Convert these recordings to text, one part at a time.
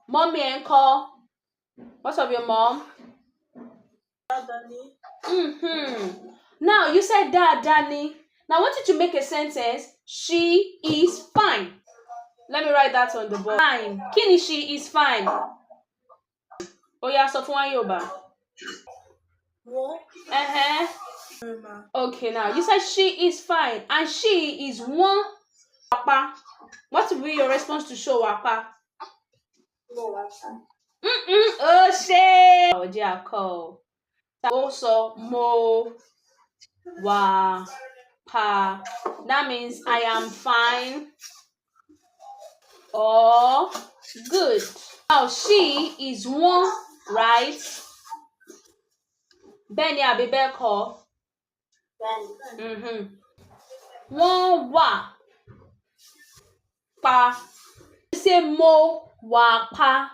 Mommy and call. What's of your mom? Now you said Dad, Danny. Now I want you to make a sentence. She is fine. Let me write that on the board. Fine. Kini, she is fine. Oh yeah, so for Yorùbá. Okay, now you said she is fine, and she is one wapa. What will be your response to show wapa? Oh shit. Oh yeah, call. Also mo wa pa. That means I am fine or good. Now she is one, right? Benny Abibeko. One wa pa. You say mo wa pa.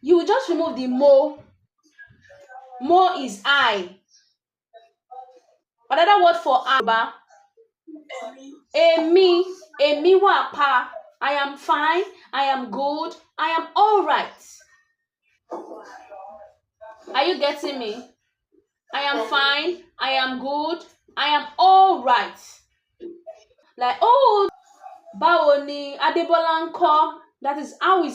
You will just remove the mo. Mo is I. Another word for Aba. Emi wa pa. I am fine. I am good. I am all right. Are you getting me? I am fine. I am good. I am all right. Like, oh, báwo ni Adébọ́lá ńkọ́? That is how we